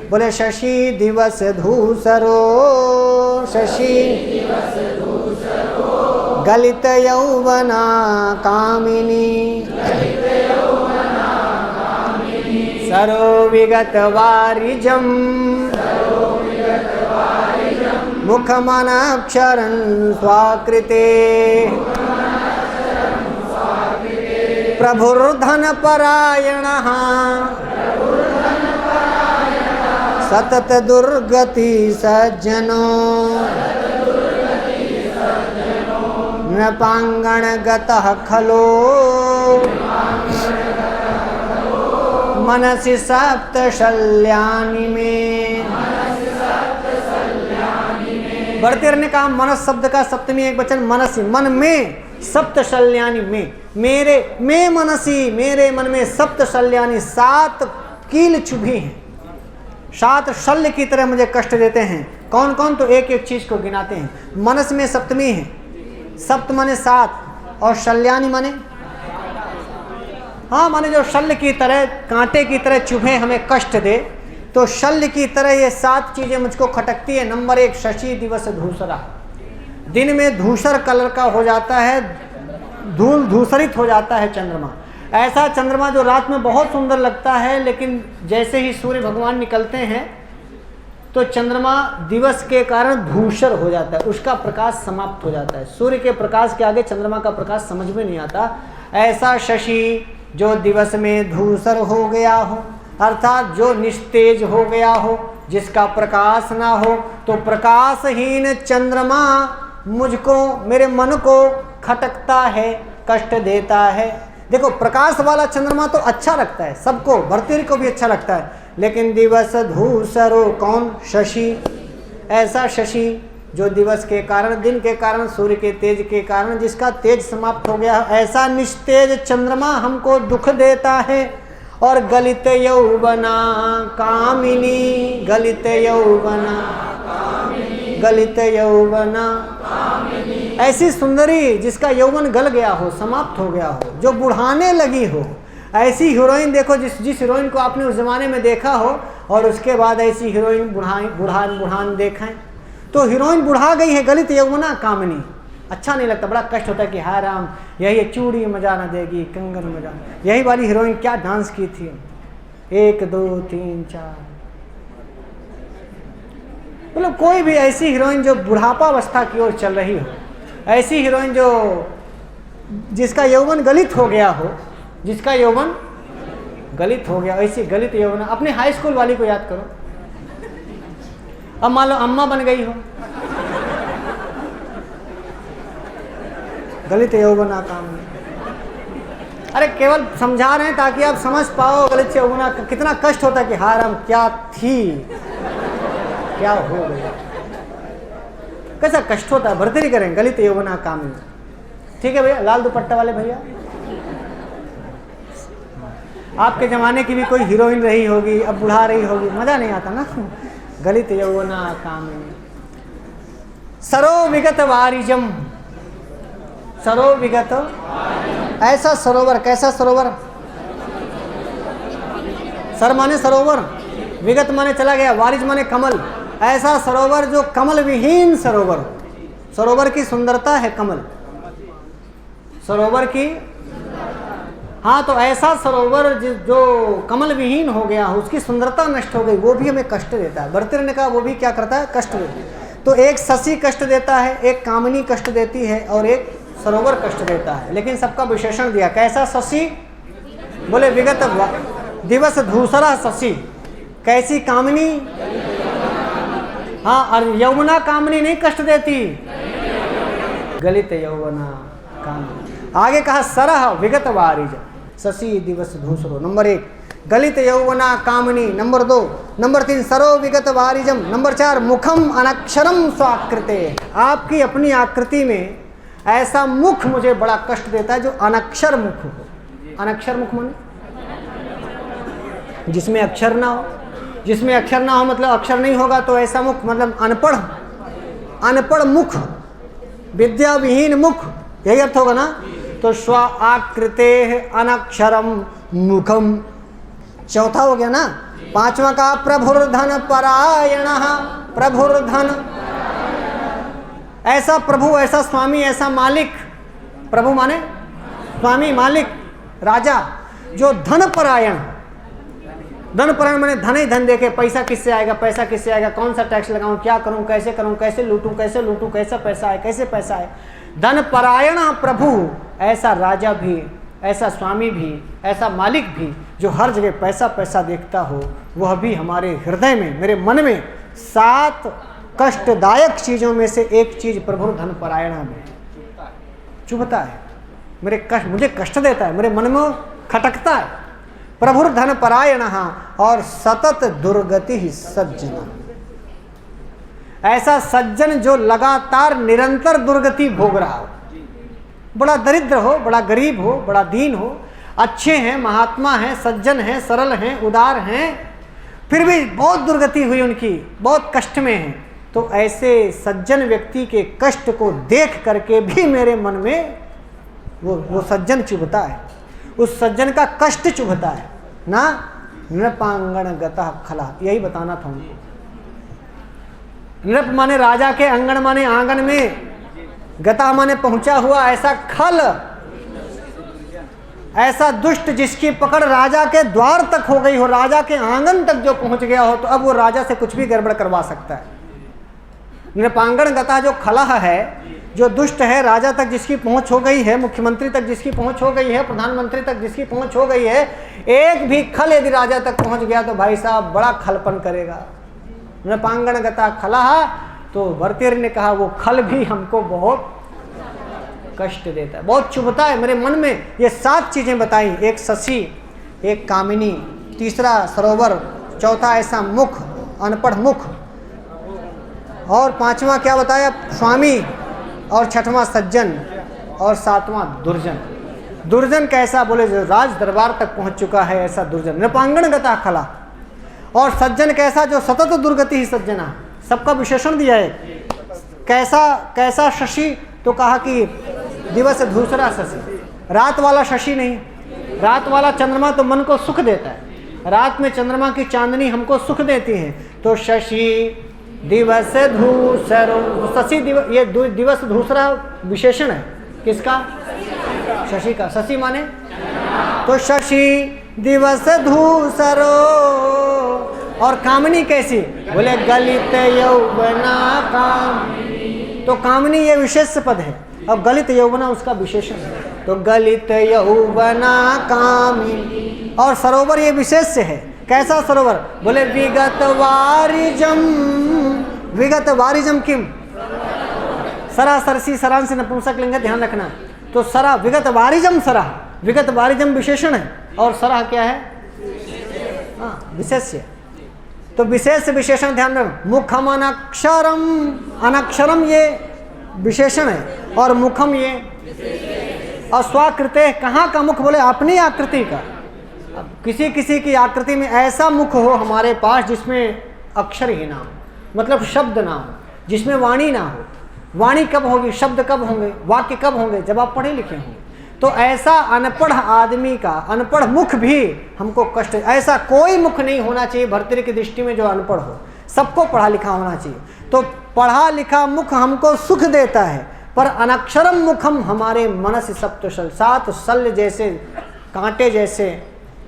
बोले शशि दिवस धूसरो, शशि गलित यौवना कामिनी, सरो विगत वारिजम, मुखमनक्षरं स्वाकृते, प्रभुर्धनपरायणः सतत दुर्गति सज्जनो, नृपांगणगतः खलो, मनसि सप्तशल्यानि में। बढ़ते रहने का मनस शब्द का सप्तमी एक वचन मनसी, मन में, सप्तशल्यानि में, मेरे में मनसी, मेरे मन में सप्तशल्यानि 7 कील चुभी हैं, 7 शल्य की तरह मुझे कष्ट देते हैं। कौन कौन? तो एक एक चीज को गिनाते हैं। मनस में सप्तमी है, सप्त माने 7 और शल्यानि माने, हाँ माने जो शल्य की तरह, कांटे की तरह चुभे हमें कष्ट दे, तो शल्य की तरह ये 7 चीजें मुझको खटकती है। नंबर 1 शशि दिवस धूसरा, दिन में धूसर कलर का हो जाता है, धूल धूसरित हो जाता है चंद्रमा। ऐसा चंद्रमा जो रात में बहुत सुंदर लगता है, लेकिन जैसे ही सूर्य भगवान निकलते हैं तो चंद्रमा दिवस के कारण धूसर हो जाता है, उसका प्रकाश समाप्त हो जाता है। सूर्य के प्रकाश के आगे चंद्रमा का प्रकाश समझ में नहीं आता। ऐसा शशि जो दिवस में धूसर हो गया हो, अर्थात जो निस्तेज हो गया हो, जिसका प्रकाश ना हो, तो प्रकाशहीन चंद्रमा मुझको, मेरे मन को खटकता है, कष्ट देता है। देखो प्रकाश वाला चंद्रमा तो अच्छा लगता है सबको, भर्तृहरि को भी अच्छा लगता है, लेकिन दिवस धूसरो कौन? शशि। ऐसा शशि जो दिवस के कारण, दिन के कारण, सूर्य के तेज के कारण जिसका तेज समाप्त हो गया, ऐसा निस्तेज चंद्रमा हमको दुख देता है। और गलित यौवना कामिनी, गलित यौवना, गलित यौवना, ऐसी सुंदरी जिसका यौवन गल गया हो, समाप्त हो गया हो, जो बुढ़ाने लगी हो, ऐसी हीरोइन देखो। जिस हीरोइन को आपने उस जमाने में देखा हो और उसके बाद ऐसी हीरोइन बुढ़ान देखें, तो हीरोइन बुढ़ा गई है, गलित यौवना कामिनी। अच्छा नहीं लगता, बड़ा कष्ट होता है कि हाय राम, यही चूड़ी मजा ना देगी, कंगन मजा। यही वाली हीरोइन क्या डांस की थी, 1 2 3 4, मतलब कोई भी ऐसी हीरोइन जो बुढ़ापावस्था की ओर चल रही हो, ऐसी हीरोइन जो जिसका यौवन गलित हो गया हो, जिसका यौवन गलित हो गया, ऐसी गलित यौवन। अपने हाई स्कूल वाली को याद करो, अब मान लो अम्मा बन गई हो, गलित यौवना कामिनी। अरे केवल समझा रहे हैं ताकि आप समझ पाओ गलित यौवना कितना कष्ट होता है कि हाय राम क्या थी, क्या हो गया, कैसा कष्ट होता है। भर्तृहरि करें गलित यौवना कामिनी। ठीक है भैया, लाल दुपट्टा वाले भैया, आपके जमाने की भी कोई हीरोइन रही होगी, अब बुढ़ा रही होगी, मजा नहीं आता ना। गलित यौवना कामिनी, सरो विगत वारिजम, सरो विगत, ऐसा सरोवर, कैसा सरोवर? सर माने सरोवर, विगत माने चला गया, वारिज माने कमल। ऐसा सरोवर जो कमल विहीन सरोवर, सरोवर की सुंदरता है कमल, सरोवर की, हाँ तो ऐसा सरोवर जो कमल विहीन हो गया हो, उसकी सुंदरता नष्ट हो गई, वो भी हमें कष्ट देता है। भर्तृहरि ने कहा वो भी क्या करता है? कष्ट देता है। तो एक शशि कष्ट देता है, एक कामिनी कष्ट देती है और एक सरोवर कष्ट देता है, लेकिन सबका विशेषण दिया। कैसा शशि? बोले विगत दिवस धूसरा शशि। कैसी कामिनी? हाँ, और यौवना कामिनी नहीं कष्ट देती, गलित यौवना कामिनी। आगे कहा सरह विगत वारिज, शशि दिवस धूसरो। नंबर 1 गलित यौवना कामिनी, नंबर 2, नंबर 3 सरो विगत वारिजम, नंबर 4 मुखम अनक्षरम स्वाकृते। आपकी अपनी आकृति में ऐसा मुख मुझे बड़ा कष्ट देता है जो अनक्षर मुख हो। अनक्षर मुख माने जिसमें अक्षर ना हो, जिसमें अक्षर ना हो मतलब अक्षर नहीं होगा तो ऐसा मुख, मतलब अनपढ़, अनपढ़ मुख, विद्या विहीन मुख, यही अर्थ होगा ना। तो स्व आकृते अनक्षरम मुखम, चौथा हो गया ना। पांचवा कहा प्रभुर्धन परायण, प्रभुर्धन, ऐसा प्रभु, ऐसा स्वामी, ऐसा मालिक, प्रभु माने स्वामी, मालिक, राजा, जो धन परायण, धन परायण माने धन ही धन देखे, पैसा किससे आएगा, पैसा किससे आएगा, कौन सा टैक्स लगाऊं, क्या करूं, कैसे लूटूं, कैसा पैसा आए, कैसे पैसा आए, धन परायण प्रभु, ऐसा राजा भी, ऐसा स्वामी भी, ऐसा मालिक भी, जो हर जगह पैसा पैसा देखता हो, वह भी हमारे हृदय में, मेरे मन में 7 कष्टदायक चीज़ों में से एक चीज़ प्रभु धन परायण में चुभता है, मुझे कष्ट देता है, मेरे मन में खटकता है। प्रभुर धन परायण और सतत दुर्गति ही सज्जन, ऐसा सज्जन जो लगातार निरंतर दुर्गति भोग रहा हो, बड़ा दरिद्र हो, बड़ा गरीब हो, बड़ा दीन हो, अच्छे हैं, महात्मा हैं, सज्जन हैं, सरल हैं, उदार हैं, फिर भी बहुत दुर्गति हुई उनकी, बहुत कष्ट में हैं, तो ऐसे सज्जन व्यक्ति के कष्ट को देख करके भी मेरे मन में वो सज्जन चुभता है, उस सज्जन का कष्ट चुभता है ना। नृपांगण गतः खला, यही बताना था उनको। नृप माने राजा के, अंगण माने आंगन में, गता माने पहुंचा हुआ, ऐसा खल, ऐसा दुष्ट जिसकी पकड़ राजा के द्वार तक हो गई हो, राजा के आंगन तक जो पहुंच गया हो, तो अब वो राजा से कुछ भी गड़बड़ करवा सकता है। नृपांगण गता जो खलह है, जो दुष्ट है, राजा तक जिसकी पहुंच हो गई है, मुख्यमंत्री तक जिसकी पहुंच हो गई है, प्रधानमंत्री तक जिसकी पहुंच हो गई है, एक भी खल यदि राजा तक पहुंच गया तो भाई साहब बड़ा खलपन करेगा। नृपांगण गता खलह, तो भर्तृहरि ने कहा वो खल भी हमको बहुत कष्ट देता है, बहुत चुभता है मेरे मन में। ये 7 चीजें बताई, एक शशि, एक कामिनी, तीसरा सरोवर, चौथा ऐसा मुख, अनपढ़ मुख, और 5वां क्या बताया, स्वामी, और 6वां सज्जन, और 7वां दुर्जन। दुर्जन कैसा, बोले जो राज दरबार तक पहुंच चुका है, ऐसा दुर्जन। नृपांगण गता खला। और सज्जन कैसा, जो सतत दुर्गति ही सज्जना, सबका विशेषण दिया है। कैसा शशि, तो कहा कि दिवस धूसरा शशि, रात वाला शशि नहीं, रात वाला चंद्रमा तो मन को सुख देता है, रात में चंद्रमा की चांदनी हमको सुख देती है, तो शशि दिवस धूसरो, शशि ये दिवस धूसरा विशेषण है किसका, शशि का। शशि माने तो शशि दिवस धूसरो। और कामनी कैसी, बोले गलित यौवना कामनी, तो कामनी ये विशेष पद है, और गलित यौवना उसका विशेषण है, तो गलित यौवना कामिनी। और सरोवर ये विशेष है, कैसा सरोवर, बोले विगत वारिजम, विगत वारिजम किम, सरा सरसी सरांश नपुंसक लिंग, ध्यान रखना। तो सरा, विगत वारिजम सरा, विगत वारिजम विशेषण है, और सरा क्या है, हाँ विशेष्य, तो विशेष विशेषण ध्यान रखना। मुखम अनक्षरम, अनक्षरम ये विशेषण है, और मुखम ये, और स्वाकृते, कहाँ का मुख, बोले अपनी आकृति का। किसी किसी की आकृति में ऐसा मुख हो हमारे पास जिसमें अक्षर ही ना हो, मतलब शब्द ना हो, जिसमें वाणी ना हो। वाणी कब होगी, शब्द कब होंगे, वाक्य कब होंगे, जब आप पढ़े लिखे होंगे। तो ऐसा अनपढ़ आदमी का अनपढ़ मुख भी हमको कष्ट, ऐसा कोई मुख नहीं होना चाहिए भर्तृहरि की दृष्टि में जो अनपढ़ हो, सबको पढ़ा लिखा होना चाहिए। तो पढ़ा लिखा मुख हमको सुख देता है, पर अनक्षरम मुखम हमारे मनस सप्तशल, 7 शल्य जैसे, कांटे जैसे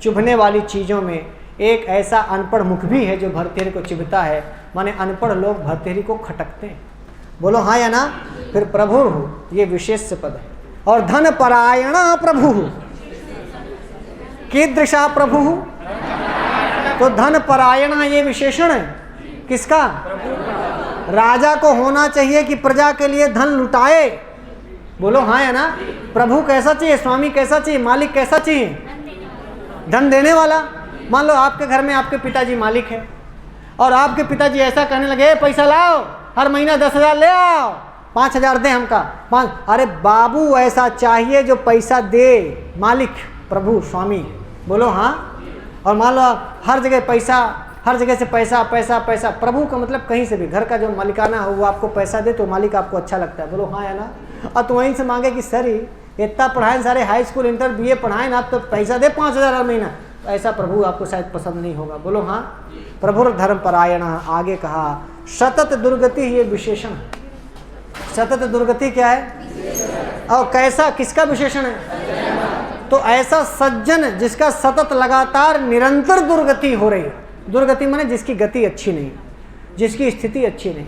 चुभने वाली चीज़ों में एक ऐसा अनपढ़ मुख भी है जो भर्तृहरि को चुभता है। माने अनपढ़ लोग भर्तृहरि को खटकते हैं, बोलो हाँ या ना। फिर प्रभु ये विशेष पद है। और धन परायण प्रभु, कीदृशा प्रभु, तो धन परायण ये विशेषण है किसका, राजा को होना चाहिए कि प्रजा के लिए धन लुटाए, बोलो हाँ या ना। प्रभु कैसा चाहिए, स्वामी कैसा चाहिए, मालिक कैसा चाहिए, धन देने वाला। मान लो आपके घर में आपके पिताजी मालिक है, और आपके पिताजी ऐसा कहने लगे पैसा लाओ, हर महीना 10,000 ले आओ, 5,000 दे हमका 5। अरे बाबू ऐसा चाहिए जो पैसा दे, मालिक प्रभु स्वामी, बोलो हाँ। और मान लो हर जगह पैसा, हर जगह से पैसा पैसा पैसा, प्रभु का मतलब कहीं से भी, घर का जो मालिकाना हो वो आपको पैसा दे तो मालिक आपको अच्छा लगता है, बोलो हाँ या ना। और तो वहीं से मांगे कि सर इतना पढ़ाएं, सारे हाई स्कूल इंटर BA पढ़ाएं, आप तो पैसा दे 5,000 हर महीना, ऐसा प्रभु आपको शायद पसंद नहीं होगा। बोलो हाँ। प्रभुर धर्म परायण, आगे कहा सतत दुर्गति, ये विशेषण है। सतत दुर्गति क्या है और कैसा, किसका विशेषण है? तो ऐसा सज्जन जिसका सतत लगातार निरंतर दुर्गति हो रही है। दुर्गति माने जिसकी गति अच्छी नहीं, जिसकी स्थिति अच्छी नहीं,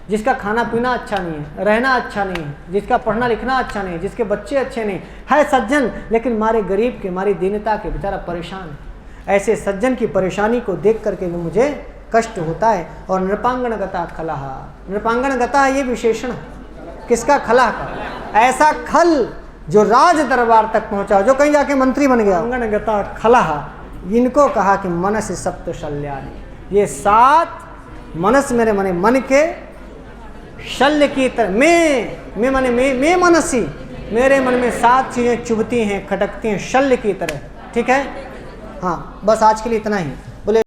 जिसका खाना पीना अच्छा नहीं है, रहना अच्छा नहीं है, जिसका पढ़ना लिखना अच्छा नहीं है, जिसके बच्चे अच्छे नहीं है सज्जन, लेकिन मारे गरीब के, मारी दीनता के बेचारा परेशान है। ऐसे सज्जन की परेशानी को देख करके भी मुझे कष्ट होता है। और नृपांगण गता खलह, नृपांगण गता ये विशेषण है किसका? खलह का। ऐसा खल जो राज दरबार तक पहुंचा, जो कहीं जाके मंत्री बन गया। अंगण गता खलह, इनको कहा कि मनस सप्त शल्यानि, ये 7 मनस मेरे मने मन के, शल्य की तरह मैं माने मैं मनसी, मेरे मन में 7 चीज़ें चुभती हैं, खटकती हैं शल्य की तरह। ठीक है, हाँ बस आज के लिए इतना ही।